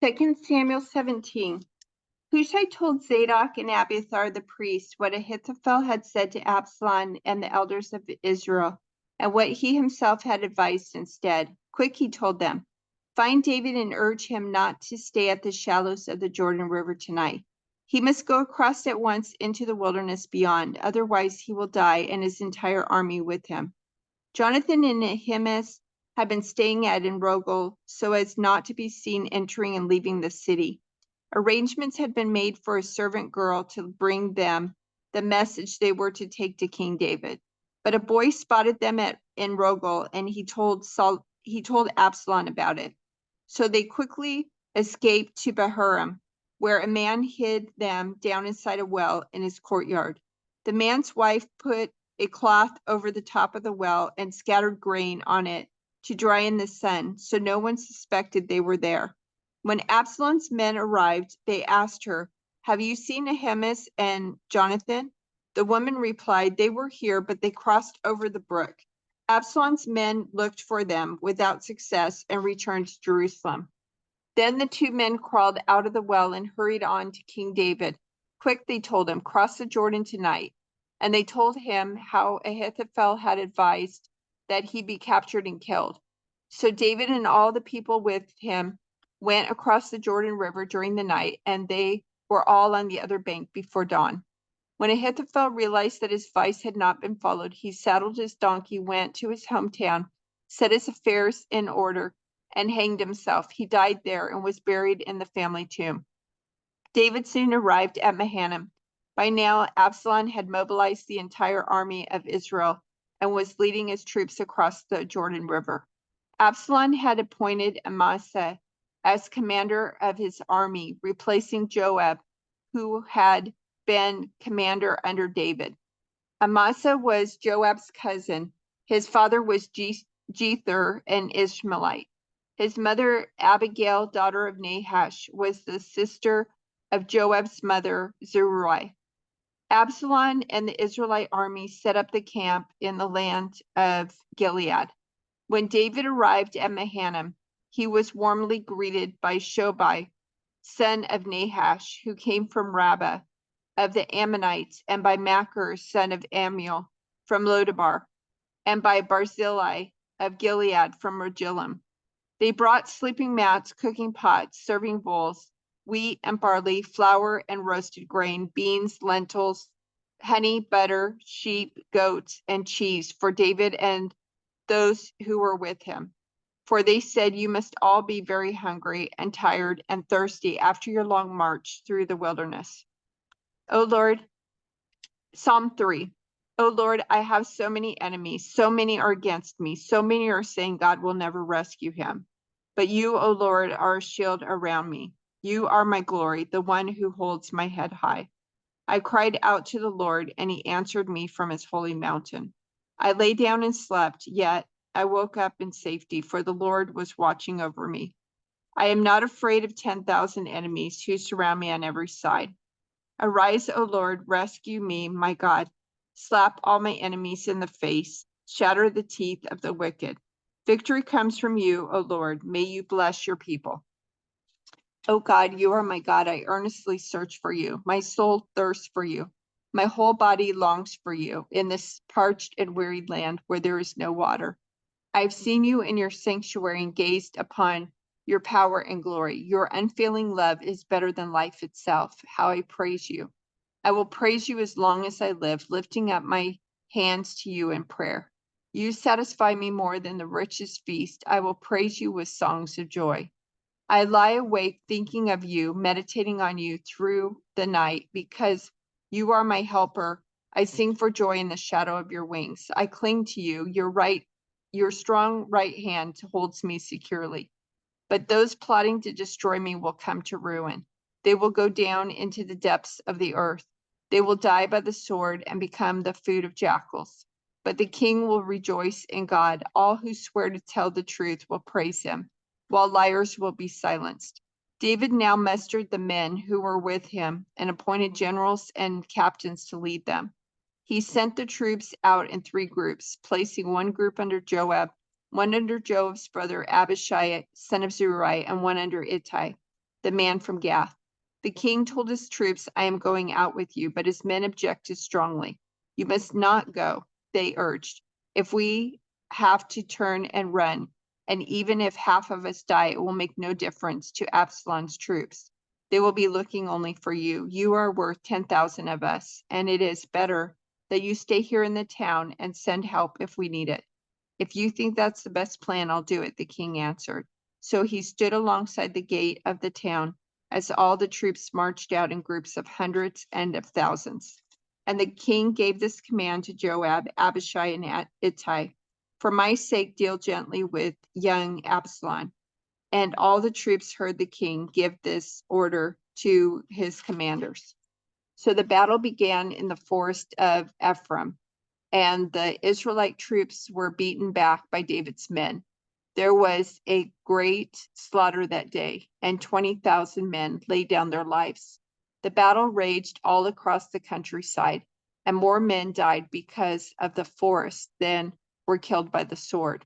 2 Samuel 17. Hushai told Zadok and Abiathar the priests what Ahithophel had said to Absalom and the elders of Israel, and what he himself had advised instead. Quick, he told them, find David and urge him not to stay at the shallows of the Jordan River tonight. He must go across at once into the wilderness beyond, otherwise he will die and his entire army with him. Jonathan and Ahimaaz had been staying at Enrogel so as not to be seen entering and leaving the city. Arrangements had been made for a servant girl to bring them the message they were to take to King David. But a boy spotted them at Enrogel, and he told Absalom about it. So they quickly escaped to Bahurim, where a man hid them down inside a well in his courtyard. The man's wife put a cloth over the top of the well and scattered grain on it to dry in the sun, so no one suspected they were there. When Absalom's men arrived, they asked her, have you seen Ahimaaz and Jonathan? The woman replied, they were here, but they crossed over the brook. Absalom's men looked for them without success and returned to Jerusalem. Then the two men crawled out of the well and hurried on to King David. Quick, they told him, cross the Jordan tonight. And they told him how Ahithophel had advised that he be captured and killed. So David and all the people with him went across the Jordan River during the night, and they were all on the other bank before dawn. When Ahithophel realized that his advice had not been followed, he saddled his donkey, went to his hometown, set his affairs in order, and hanged himself. He died there and was buried in the family tomb. David soon arrived at Mahanaim. By now, Absalom had mobilized the entire army of Israel and was leading his troops across the Jordan River. Absalom had appointed Amasa as commander of his army, replacing Joab, who had been commander under David. Amasa was Joab's cousin. His father was Jether, an Ishmaelite. His mother, Abigail, daughter of Nahash, was the sister of Joab's mother, Zeruiah. Absalom and the Israelite army set up the camp in the land of Gilead. When David arrived at Mahanaim, he was warmly greeted by Shobai, son of Nahash, who came from Rabbah of the Ammonites, and by Machir, son of Ammiel, from Lodabar, and by Barzillai of Gilead from Rogelim. They brought sleeping mats, cooking pots, serving bowls, wheat and barley, flour and roasted grain, beans, lentils, honey, butter, sheep, goats, and cheese for David and those who were with him. For they said, you must all be very hungry and tired and thirsty after your long march through the wilderness. O Lord, Psalm 3. O Lord, I have so many enemies, so many are against me, so many are saying God will never rescue him. But you, O Lord, are a shield around me. You are my glory, the one who holds my head high. I cried out to the Lord, and he answered me from his holy mountain. I lay down and slept, yet I woke up in safety, for the Lord was watching over me. I am not afraid of 10,000 enemies who surround me on every side. Arise, O Lord, rescue me, my God. Slap all my enemies in the face, shatter the teeth of the wicked. Victory comes from you, O Lord. May you bless your people. O God, you are my God. I earnestly search for you. My soul thirsts for you. My whole body longs for you in this parched and wearied land where there is no water. I have seen you in your sanctuary and gazed upon your power and glory. Your unfailing love is better than life itself. How I praise you. I will praise you as long as I live, lifting up my hands to you in prayer. You satisfy me more than the richest feast. I will praise you with songs of joy. I lie awake thinking of you, meditating on you through the night, because you are my helper. I sing for joy in the shadow of your wings. I cling to you. Your strong right hand holds me securely. But those plotting to destroy me will come to ruin. They will go down into the depths of the earth. They will die by the sword and become the food of jackals. But the king will rejoice in God. All who swear to tell the truth will praise him, while liars will be silenced. David now mustered the men who were with him and appointed generals and captains to lead them. He sent the troops out in 3 groups, placing one group under Joab, one under Joab's brother Abishai, son of Zeruiah, and one under Ittai. the man from Gath. The king told his troops, I am going out with you, but his men objected strongly. You must not go, they urged. If we have to turn and run, and even if half of us die, it will make no difference to Absalom's troops. They will be looking only for you. You are worth 10,000 of us, and it is better that you stay here in the town and send help if we need it. If you think that's the best plan, I'll do it, the king answered. So he stood alongside the gate of the town as all the troops marched out in groups of hundreds and of thousands. And the king gave this command to Joab, Abishai, and Ittai, for my sake, deal gently with young Absalom. And all the troops heard the king give this order to his commanders. So the battle began in the forest of Ephraim, and the Israelite troops were beaten back by David's men. There was a great slaughter that day, and 20,000 men laid down their lives. The battle raged all across the countryside, and more men died because of the forest than were killed by the sword.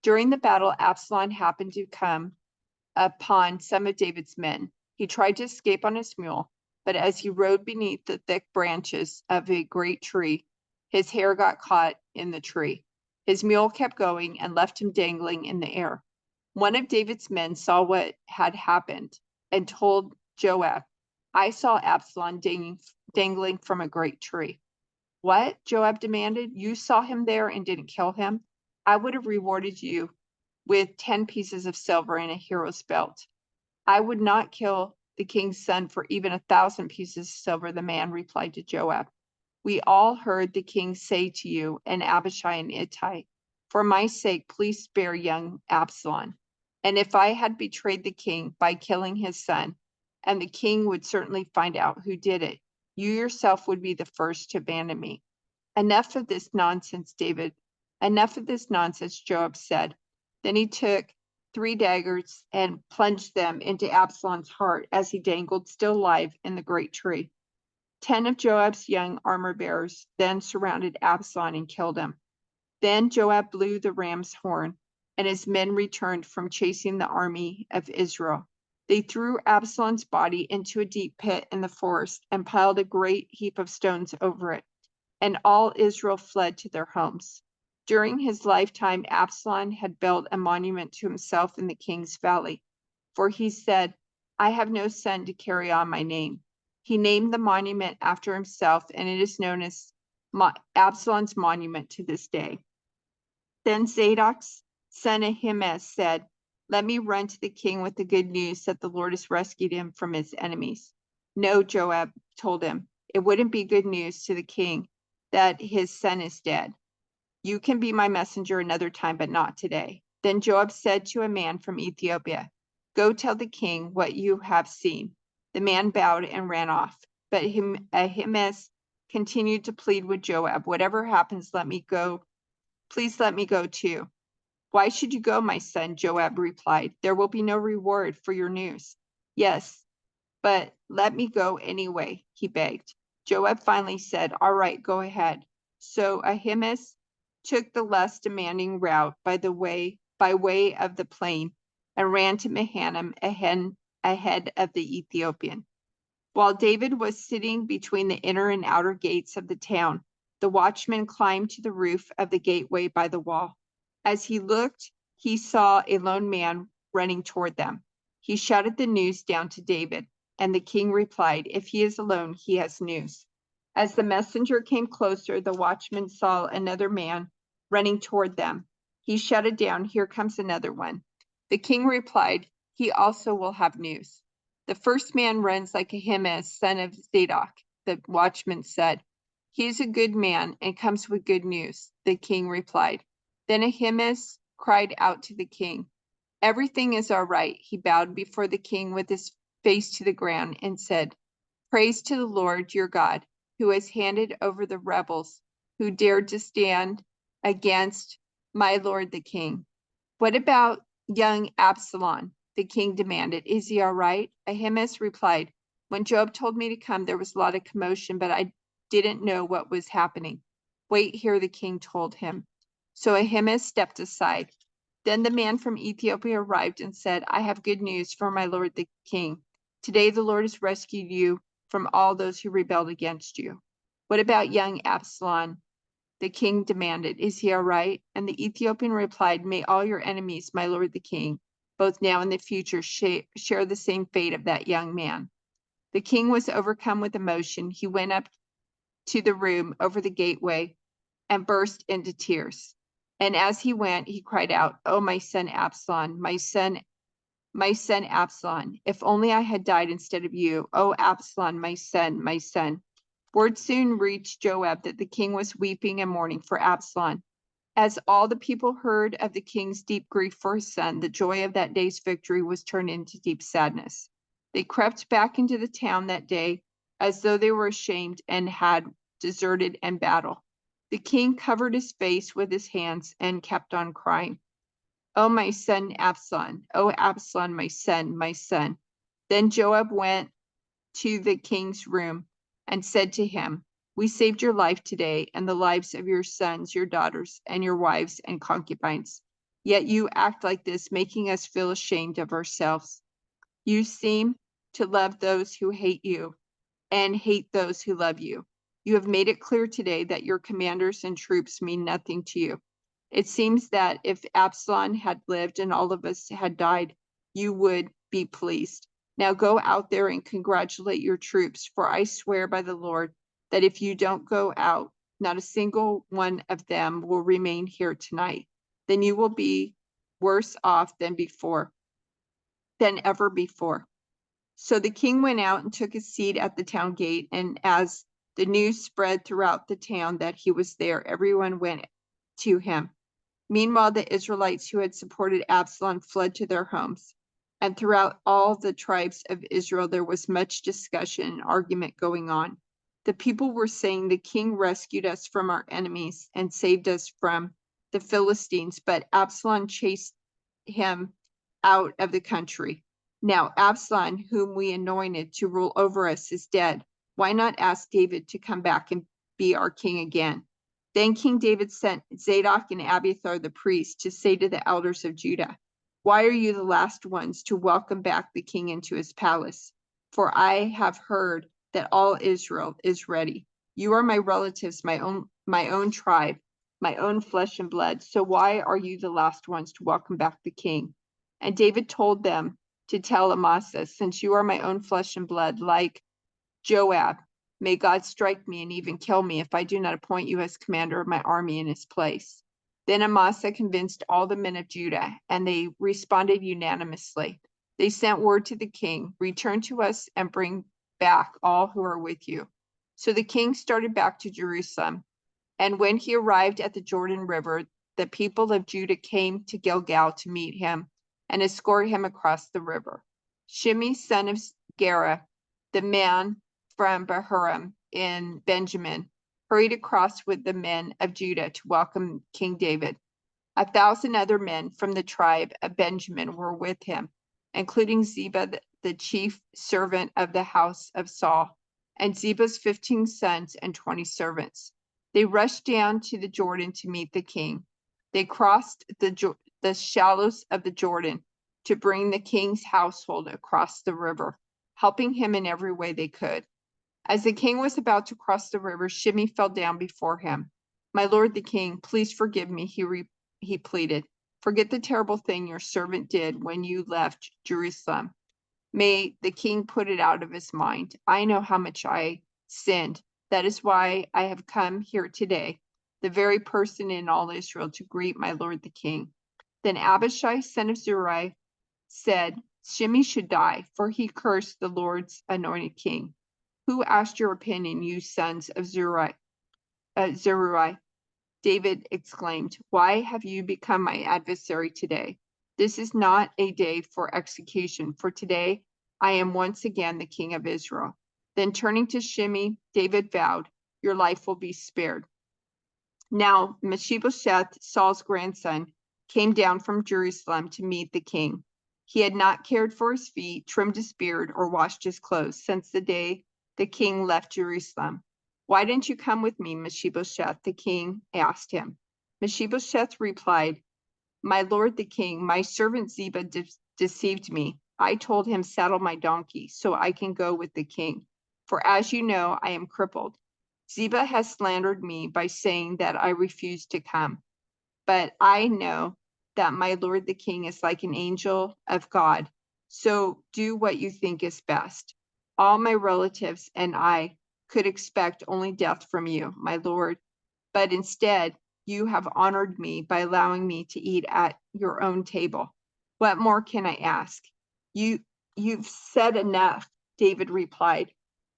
During the battle, Absalom happened to come upon some of David's men. He tried to escape on his mule, but as he rode beneath the thick branches of a great tree, his hair got caught in the tree. His mule kept going and left him dangling in the air. One of David's men saw what had happened and told Joab, I saw Absalom dangling from a great tree. What? Joab demanded. You saw him there and didn't kill him? I would have rewarded you with 10 pieces of silver and a hero's belt. I would not kill the king's son for even 1,000 pieces of silver, the man replied to Joab. We all heard the king say to you and Abishai and Ittai, for my sake, please spare young Absalom. And if I had betrayed the king by killing his son, and the king would certainly find out who did it, you yourself would be the first to abandon me. Enough of this nonsense, David. Enough of this nonsense, Joab said. Then he took 3 daggers and plunged them into Absalom's heart as he dangled still alive in the great tree. 10 of Joab's young armor bearers then surrounded Absalom and killed him. Then Joab blew the ram's horn, and his men returned from chasing the army of Israel. They threw Absalom's body into a deep pit in the forest and piled a great heap of stones over it, and all Israel fled to their homes. During his lifetime, Absalom had built a monument to himself in the king's valley, for he said, I have no son to carry on my name. He named the monument after himself, and it is known as Absalom's monument to this day. Then Zadok's son Ahimaaz said, let me run to the king with the good news that the Lord has rescued him from his enemies. No, Joab told him, it wouldn't be good news to the king that his son is dead. You can be my messenger another time, but not today. Then Joab said to a man from Ethiopia, go tell the king what you have seen. The man bowed and ran off, but Ahimaaz continued to plead with Joab, whatever happens, let me go. Please let me go too. Why should you go, my son? Joab replied. There will be no reward for your news. Yes, but let me go anyway, he begged. Joab finally said, all right, go ahead. So Ahimaaz took the less demanding route by way of the plain and ran to Mahanaim ahead of the Ethiopian. While David was sitting between the inner and outer gates of the town, the watchman climbed to the roof of the gateway by the wall. As he looked, he saw a lone man running toward them. He shouted the news down to David, and the king replied, if he is alone, he has news. As the messenger came closer, the watchman saw another man running toward them. He shouted down, here comes another one. The king replied, he also will have news. The first man runs like Ahimaaz, son of Zadok, the watchman said. He is a good man and comes with good news, the king replied. Then Ahimaaz cried out to the king. Everything is all right. He bowed before the king with his face to the ground and said, praise to the Lord your God, who has handed over the rebels who dared to stand against my lord the king. What about young Absalom? The king demanded. Is he all right? Ahimaaz replied, when Joab told me to come, there was a lot of commotion, but I didn't know what was happening. Wait here, the king told him. So Ahimaaz stepped aside. Then the man from Ethiopia arrived and said, I have good news for my lord the king. Today the Lord has rescued you from all those who rebelled against you. What about young Absalom? The king demanded. Is he all right? And the Ethiopian replied, may all your enemies, my lord the king, both now and the future, share the same fate of that young man. The king was overcome with emotion. He went up to the room over the gateway and burst into tears. And as he went, he cried out, oh, my son Absalom, my son Absalom, if only I had died instead of you. Oh, Absalom, my son, my son. Word soon reached Joab that the king was weeping and mourning for Absalom. As all the people heard of the king's deep grief for his son, the joy of that day's victory was turned into deep sadness. They crept back into the town that day as though they were ashamed and had deserted in battle. The king covered his face with his hands and kept on crying, oh, my son Absalom, oh, Absalom, my son, my son. Then Joab went to the king's room and said to him, we saved your life today and the lives of your sons, your daughters, and your wives and concubines. Yet you act like this, making us feel ashamed of ourselves. You seem to love those who hate you and hate those who love you. You have made it clear today that your commanders and troops mean nothing to you. It seems that if Absalom had lived and all of us had died, you would be pleased. Now go out there and congratulate your troops, for I swear by the Lord that if you don't go out, not a single one of them will remain here tonight. Then you will be worse off than ever before. So the king went out and took his seat at the town gate, and as the news spread throughout the town that he was there, everyone went to him. Meanwhile, the Israelites who had supported Absalom fled to their homes. And throughout all the tribes of Israel, there was much discussion and argument going on. The people were saying, the king rescued us from our enemies and saved us from the Philistines, but Absalom chased him out of the country. Now Absalom, whom we anointed to rule over us, is dead. Why not ask David to come back and be our king again? Then King David sent Zadok and Abiathar the priest to say to the elders of Judah, why are you the last ones to welcome back the king into his palace? For I have heard that all Israel is ready. You are my relatives, my own tribe, my own flesh and blood. So why are you the last ones to welcome back the king? And David told them to tell Amasa, since you are my own flesh and blood, like Joab, may God strike me and even kill me if I do not appoint you as commander of my army in his place. Then Amasa convinced all the men of Judah, and they responded unanimously. They sent word to the king, return to us and bring back all who are with you. So the king started back to Jerusalem. And when he arrived at the Jordan River, the people of Judah came to Gilgal to meet him and escort him across the river. Shimei, son of Gera, the man from Bahurim in Benjamin, hurried across with the men of Judah to welcome King David. 1,000 other men from the tribe of Benjamin were with him, including Ziba, the chief servant of the house of Saul, and Ziba's 15 sons and 20 servants. They rushed down to the Jordan to meet the king. They crossed the shallows of the Jordan to bring the king's household across the river, helping him in every way they could. As the king was about to cross the river, Shimei fell down before him. My lord the king, please forgive me, he pleaded. Forget the terrible thing your servant did when you left Jerusalem. May the king put it out of his mind. I know how much I sinned. That is why I have come here today, the very person in all Israel, to greet my lord the king. Then Abishai, son of Zeruiah, said, Shimei should die, for he cursed the Lord's anointed king. Who asked your opinion, you sons of Zeruiah? David exclaimed, why have you become my adversary today? This is not a day for execution, for today I am once again the king of Israel. Then turning to Shimei, David vowed, your life will be spared. Now Mephibosheth, Saul's grandson, came down from Jerusalem to meet the king. He had not cared for his feet, trimmed his beard, or washed his clothes since the day the king left Jerusalem. Why didn't you come with me, Mephibosheth? The king asked him. Mephibosheth replied, my lord the king, my servant Ziba deceived me. I told him, saddle my donkey so I can go with the king. For as you know, I am crippled. Ziba has slandered me by saying that I refused to come. But I know that my lord the king is like an angel of God. So do what you think is best. All my relatives and I could expect only death from you, my lord. But instead, you have honored me by allowing me to eat at your own table. What more can I ask? You've said enough, David replied.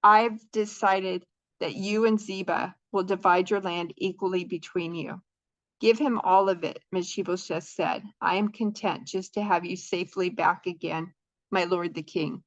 I've decided that you and Ziba will divide your land equally between you. Give him all of it, Mephibosheth said. I am content just to have you safely back again, my lord the king.